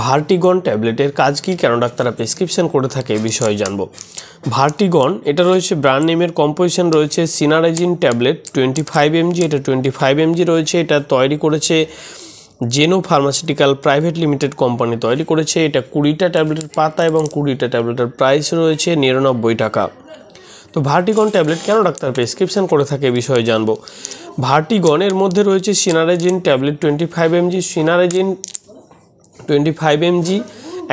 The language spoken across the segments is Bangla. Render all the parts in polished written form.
ভার্টিগন ট্যাবলেটের কাজ কি, কেন ডাক্তাররা প্রেসক্রিপশন করে থাকে এই বিষয়ে জানব। ভার্টিগন এটা রয়েছে ব্র্যান্ড নেমের, কম্পোজিশন রয়েছে সিনারাজিন ট্যাবলেট 25 mg, এটা 25 mg রয়েছে। এটা তৈরি করেছে জেনো ফার্মাসিউটিক্যাল প্রাইভেট লিমিটেড কোম্পানি তৈরি করেছে। এটা 20টা ট্যাবলেটের পাতা এবং 20টা ট্যাবলেটের প্রাইস রয়েছে 99 টাকা। তো ভার্টিগন ট্যাবলেট কেন ডাক্তার প্রেসক্রিপশন করে থাকে এই বিষয়ে জানব। ভার্টিগনের মধ্যে রয়েছে cinnarizine tablet 25 mg। Cinnarizine 25 mg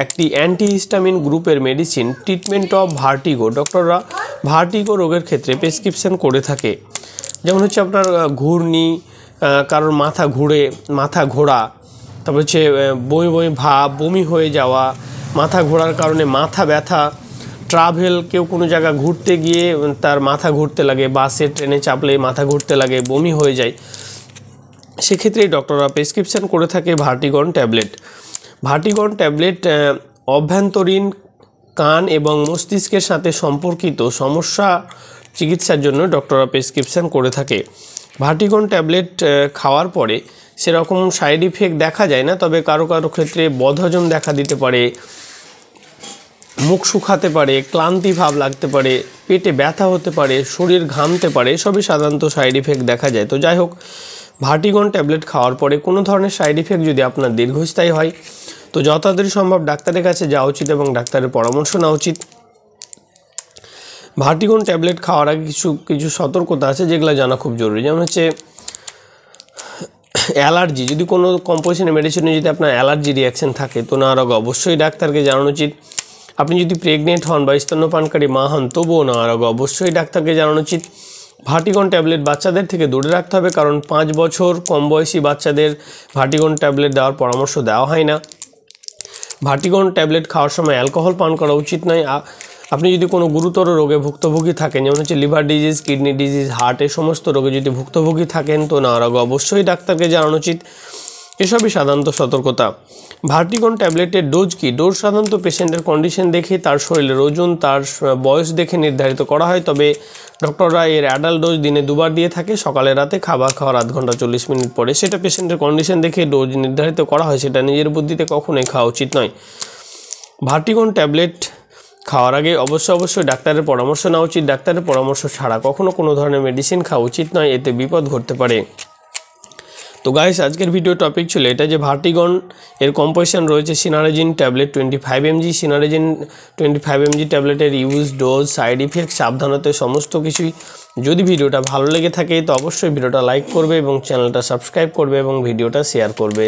একটি অ্যান্টিহিস্টামিন গ্রুপের মেডিসিন। ট্রিটমেন্ট অফ ভার্টিগো, ডক্টররা ভার্টিগো রোগের ক্ষেত্রে প্রেসক্রিপশন করে থাকে। যেমন হচ্ছে আপনার ঘূর্ণি, কারোর মাথা ঘোরা, তারপর হচ্ছে বমি বমি ভাব, বমি হয়ে যাওয়া, মাথা ঘোরার কারণে মাথা ব্যথা, ট্রাভেল, কেউ কোনো জায়গা ঘুরতে গিয়ে তার মাথা ঘুরতে লাগে, বাসে ট্রেনে চাপলে মাথা ঘুরতে লাগে, বমি হয়ে যায়, সেক্ষেত্রে ডক্টররা প্রেসক্রিপশন করে থাকে ভার্টিগন ট্যাবলেট। ভার্টিগন ট্যাবলেট অভ্যন্তরীণ কান এবং মস্তিষ্কের সাথে সম্পর্কিত সমস্যা চিকিৎসার জন্য ডক্টররা প্রেসক্রিপশন করে থাকে। ভার্টিগন ট্যাবলেট খাওয়ার পরে সেরকম সাইড ইফেক্ট দেখা যায় না, তবে কারো কারো ক্ষেত্রে বদহজম দেখা দিতে পারে, মুখ শুকাতে পারে, ক্লান্তি ভাব লাগতে পারে, পেটে ব্যথা হতে পারে, শরীর ঘামতে পারে, সবই সাধারণত সাইড ইফেক্ট দেখা যায়। তো যাই হোক, ভার্টিগন ট্যাবলেট খাওয়ার পরে কোনো ধরনের সাইড ইফেক্ট যদি আপনার দীর্ঘস্থায়ী হয় তো যত তাড়াতাড়ি সম্ভব ডাক্তারের কাছে যাওয়া উচিত এবং ডাক্তারের পরামর্শ নেওয়া উচিত। ভার্টিগন ট্যাবলেট খাওয়ার আগে কিছু সতর্কতা আছে যেগুলো জানা খুব জরুরি। যেমন হচ্ছে অ্যালার্জি, যদি কোনো কম্পোজিশনের মেডিসিনে যদি আপনার অ্যালার্জি রিয়াকশন থাকে তো নেওয়ার আগে অবশ্যই ডাক্তারকে জানানো উচিত। আপনি যদি প্রেগনেন্ট হন বা স্তন্যপানকারী মা হন তবুও নেওয়ার আগে অবশ্যই ডাক্তারকে জানানো উচিত। ভার্টিগন ট্যাবলেট বাচ্চাদের থেকে দূরে রাখতে হবে, কারণ 5 বছর কম বয়সী বাচ্চাদের ভার্টিগন ট্যাবলেট দেওয়ার পরামর্শ দেওয়া হয় না। ভার্টিগন ট্যাবলেট খাওয়ার সময় অ্যালকোহল পান করা উচিত নয়। আপনি যদি কোনো গুরুতর রোগে ভুক্তভোগী থাকেন, যেমন হচ্ছে লিভার ডিজিজ, কিডনি ডিজিজ, হার্টের সমস্ত রোগে যদি ভুক্তভোগী থাকেন তো নেওয়ার আগে অবশ্যই ডাক্তারকে জানানো উচিত। এসবই সাধারণত সতর্কতা। ভার্টিগন ট্যাবলেটের ডোজ কি? ডোজ সাধারণত পেশেন্টের কন্ডিশন দেখে, তার শরীরের ওজন, তার বয়স দেখে নির্ধারিত করা হয়। তবে ডক্টররা এর অ্যাডাল্ট ডোজ দিনে 2 বার দিয়ে থাকে, সকালে রাতে, খাবার খাওয়ার আধ ঘন্টা 40 মিনিট পরে। সেটা পেশেন্টের কন্ডিশন দেখে ডোজ নির্ধারিত করা হয়, সেটা নিজের বুদ্ধিতে কখনোই খাওয়া উচিত নয়। ভার্টিগন ট্যাবলেট খাওয়ার আগে অবশ্যই ডাক্তারের পরামর্শ নেওয়া উচিত। ডাক্তারের পরামর্শ ছাড়া কখনো কোনো ধরনের মেডিসিন খাওয়া উচিত নয়, এতে বিপদ ঘটতে পারে। তো গাইস, আজকের ভিডিও টপিক ছিল এটা যে ভার্টিগন এর কম্পোজিশন রয়েছে cinnarizine tablet 25 mg। Cinnarizine 25 mg ট্যাবলেটের ইউজ, ডোজ, সাইড ইফেক্ট, সাবধানতা, সমস্ত কিছুই। যদি ভিডিওটা ভালো লেগে থাকে তো অবশ্যই ভিডিওটা লাইক করবে এবং চ্যানেলটা সাবস্ক্রাইব করবে এবং ভিডিওটা শেয়ার করবে।